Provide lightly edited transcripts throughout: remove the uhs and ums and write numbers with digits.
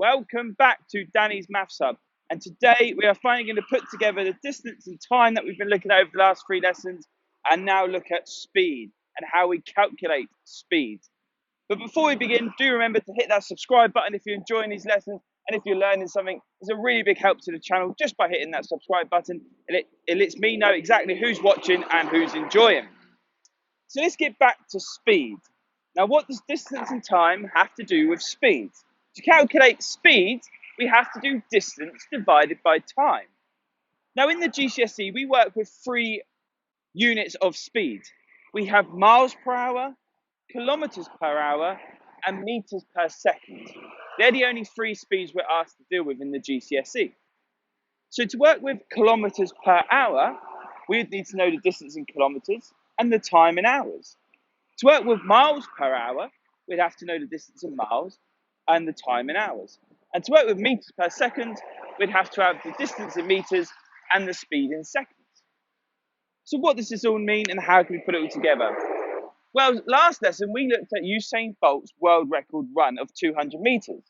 welcome back to Danny's Maths Hub. And today we are finally going to put together the distance and time that we've been looking at over the last 3 lessons, and now look at speed and how we calculate speed. But before we begin, do remember to hit that subscribe button if you're enjoying these lessons, and if you're learning something. It's a really big help to the channel just by hitting that subscribe button. It lets me know exactly who's watching and who's enjoying. So let's get back to speed. Now, what does distance and time have to do with speed? To calculate speed, we have to do distance divided by time. Now, in the GCSE, we work with 3 units of speed. We have miles per hour, kilometers per hour, and meters per second. They're the only 3 speeds we're asked to deal with in the GCSE. So to work with kilometers per hour, we'd need to know the distance in kilometers and the time in hours. To work with miles per hour, we'd have to know the distance in miles and the time in hours. And to work with meters per second, we'd have to have the distance in meters and the speed in seconds. So what does this all mean, and how can we put it all together? Well, last lesson we looked at Usain Bolt's world record run of 200 meters.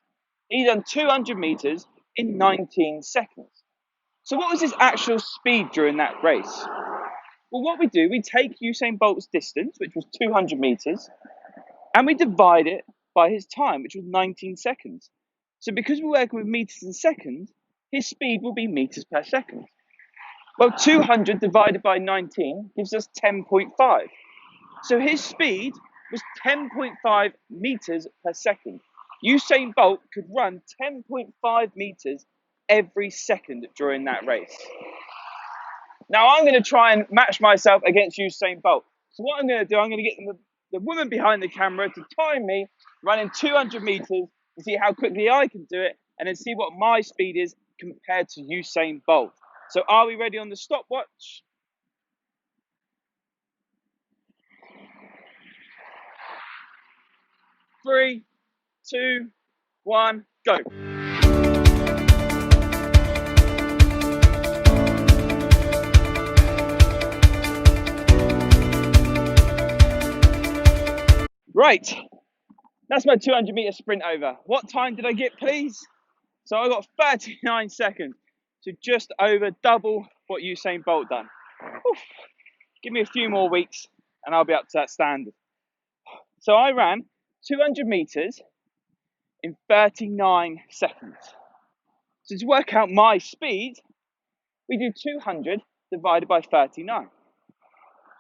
He done 200 meters in 19 seconds. So what was his actual speed during that race? Well, what we do, we take Usain Bolt's distance, which was 200 meters, and we divide it by his time, which was 19 seconds. So because we're working with meters and seconds, his speed will be meters per second. Well, 200 divided by 19 gives us 10.5. So his speed was 10.5 meters per second. Usain Bolt could run 10.5 meters every second during that race. Now I'm going to try and match myself against Usain Bolt. So what I'm going to do, I'm going to get the woman behind the camera to time me running 200 meters and see how quickly I can do it, and then see what my speed is compared to Usain Bolt. So are we ready on the stopwatch? Three, 2, 1, go. Right, that's my 200 meter sprint over. What time did I get, please? So I got 39 seconds, so just over double what Usain Bolt done. Oof. Give me a few more weeks and I'll be up to that standard. So I ran 200 meters in 39 seconds. So to work out my speed, we do 200 divided by 39.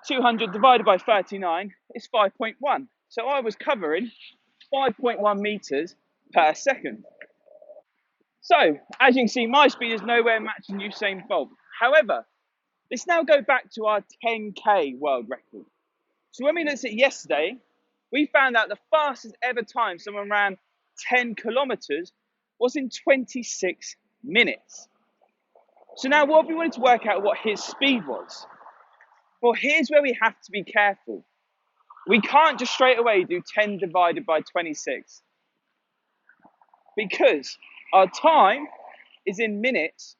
200 divided by 39 is 5.1. So I was covering 5.1 meters per second. So, as you can see, my speed is nowhere matching Usain Bolt. However, let's now go back to our 10K world record. So when we looked at it yesterday, we found out the fastest ever time someone ran 10 kilometers was in 26 minutes. So now what if we wanted to work out what his speed was? Well, here's where we have to be careful. We can't just straight away do 10 divided by 26, because our time is in minutes,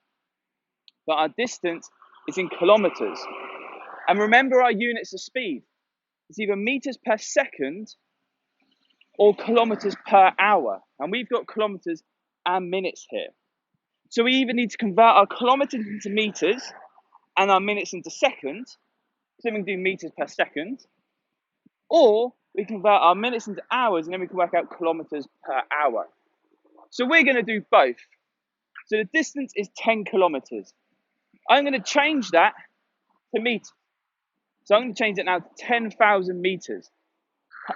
but our distance is in kilometers. And remember our units of speed. It's either meters per second or kilometers per hour. And we've got kilometers and minutes here. So we either need to convert our kilometers into meters and our minutes into seconds, so we can do meters per second, or we convert our minutes into hours and then we can work out kilometers per hour. So we're going to do both. So the distance is 10 kilometers. I'm going to change that to meters. So I'm going to change it now to 10,000 meters.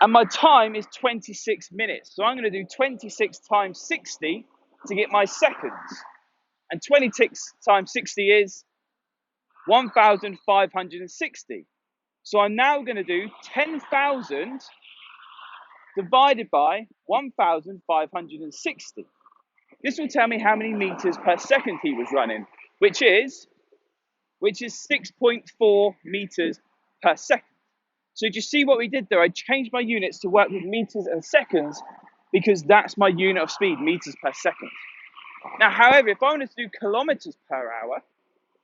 And my time is 26 minutes. So I'm going to do 26 times 60 to get my seconds. And 26 times 60 is 1,560. So I'm now going to do 10,000 divided by 1,560. This will tell me how many meters per second he was running, which is 6.4 meters per second. So do you see what we did there? I changed my units to work with meters and seconds because that's my unit of speed, meters per second. Now, however, if I wanted to do kilometers per hour,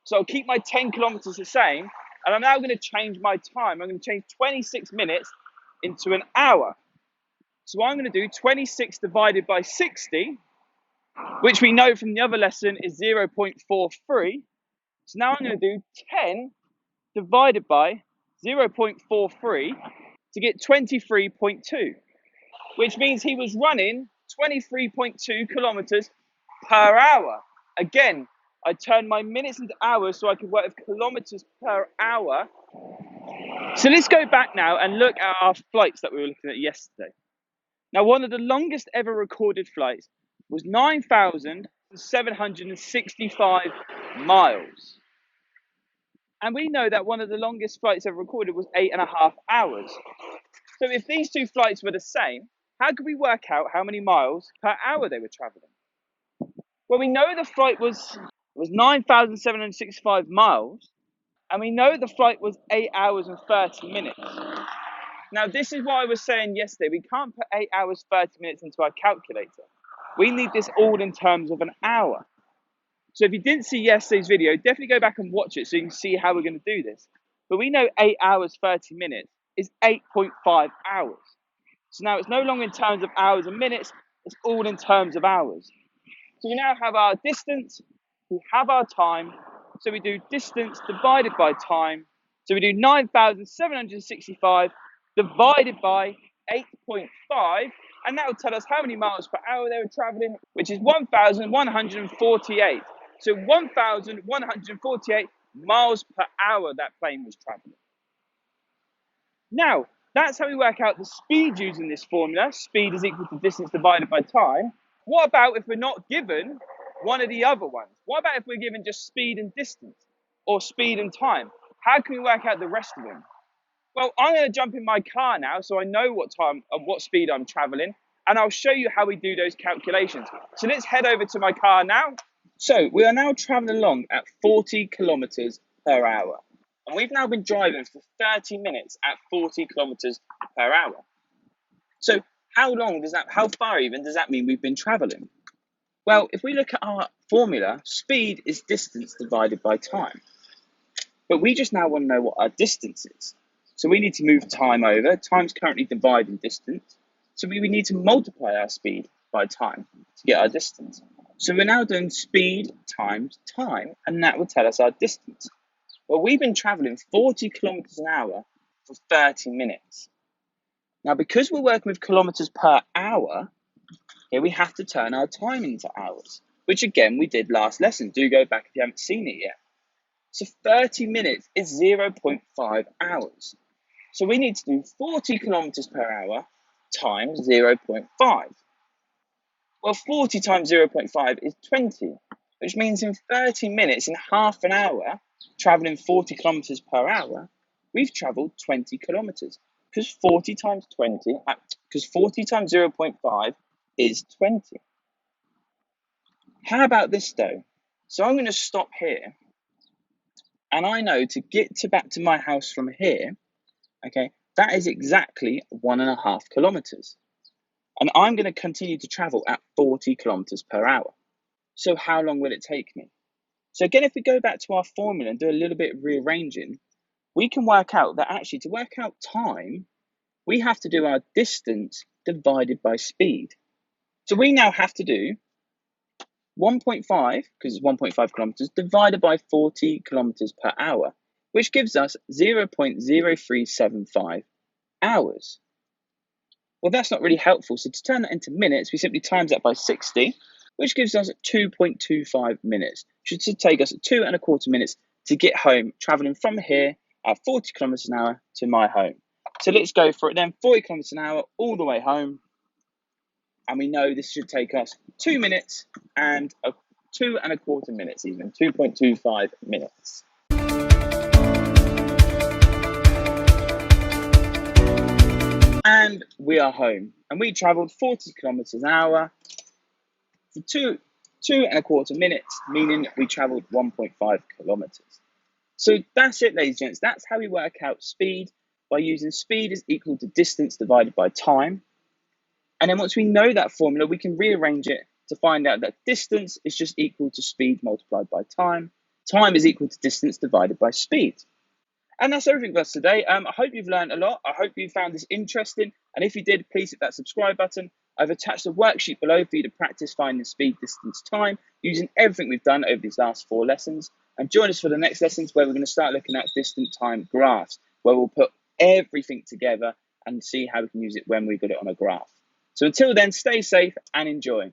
so I'll keep my 10 kilometers the same, and I'm now going to change my time. I'm going to change 26 minutes into an hour. So I'm going to do 26 divided by 60, which we know from the other lesson is 0.43. So now I'm going to do 10 divided by 0.43 to get 23.2, which means he was running 23.2 kilometers per hour. Again, I turned my minutes into hours so I could work with kilometers per hour. So let's go back now and look at our flights that we were looking at yesterday. Now, one of the longest ever recorded flights was 9,765 miles. And we know that one of the longest flights ever recorded was 8.5 hours. So if these two flights were the same, how could we work out how many miles per hour they were traveling? Well, we know the flight was 9,765 miles, and we know the flight was 8 hours and 30 minutes. Now, this is what I was saying yesterday. We can't put 8 hours, 30 minutes into our calculator. We need this all in terms of an hour. So if you didn't see yesterday's video, definitely go back and watch it so you can see how we're going to do this. But we know 8 hours, 30 minutes is 8.5 hours. So now it's no longer in terms of hours and minutes, it's all in terms of hours. So we now have our distance, we have our time. So we do distance divided by time. So we do 9,765 divided by 8.5, and that will tell us how many miles per hour they were traveling, which is 1,148. So 1,148 miles per hour that plane was traveling. Now, that's how we work out the speed using this formula. Speed is equal to distance divided by time. What about if we're not given one of the other ones? What about if we're given just speed and distance, or speed and time? How can we work out the rest of them? Well, I'm going to jump in my car now so I know what time and what speed I'm traveling, and I'll show you how we do those calculations. So let's head over to my car now. So we are now traveling along at 40 kilometers per hour. And we've now been driving for 30 minutes at 40 kilometers per hour. So how far even does that mean we've been traveling? Well, if we look at our formula, speed is distance divided by time. But we just now want to know what our distance is. So we need to move time over. Time's currently dividing distance. So we need to multiply our speed by time to get our distance. So we're now doing speed times time, and that will tell us our distance. Well, we've been traveling 40 kilometers an hour for 30 minutes. Now, because we're working with kilometers per hour, here we have to turn our time into hours, which again we did last lesson. Do go back if you haven't seen it yet. So 30 minutes is 0.5 hours. So we need to do 40 kilometers per hour times 0.5. Well, 40 times 0.5 is 20, which means in 30 minutes, in half an hour, traveling 40 kilometers per hour, we've traveled 20 kilometers. Because 40 times 0.5 is 20. How about this though? So I'm going to stop here, and I know to get back to my house from here, okay, that is exactly 1.5 kilometers. And I'm going to continue to travel at 40 kilometers per hour. So how long will it take me? So again, if we go back to our formula and do a little bit of rearranging, we can work out that actually to work out time, we have to do our distance divided by speed. So we now have to do 1.5, because it's 1.5 kilometers, divided by 40 kilometers per hour, which gives us 0.0375 hours. Well, that's not really helpful. So to turn that into minutes, we simply times that by 60, which gives us 2.25 minutes, which should take us 2.25 minutes to get home, traveling from here at 40 kilometers an hour to my home. So let's go for it then, 40 kilometers an hour all the way home. And we know this should take us 2 minutes and 2.25 minutes, even 2.25 minutes. And we are home. And we traveled 40 kilometers an hour for 2.25 minutes, meaning we traveled 1.5 kilometers. So that's it, ladies and gents. That's how we work out speed, by using speed is equal to distance divided by time. And then once we know that formula, we can rearrange it to find out that distance is just equal to speed multiplied by time. Time is equal to distance divided by speed. And that's everything for us today. I hope you've learned a lot. I hope you found this interesting. And if you did, please hit that subscribe button I've attached a worksheet below for you to practice finding speed, distance, time, using everything we've done over these last 4 lessons. And join us for the next lessons where we're going to start looking at distant time graphs, where we'll put everything together and see how we can use it when we've got it on a graph. So until then, stay safe and enjoy.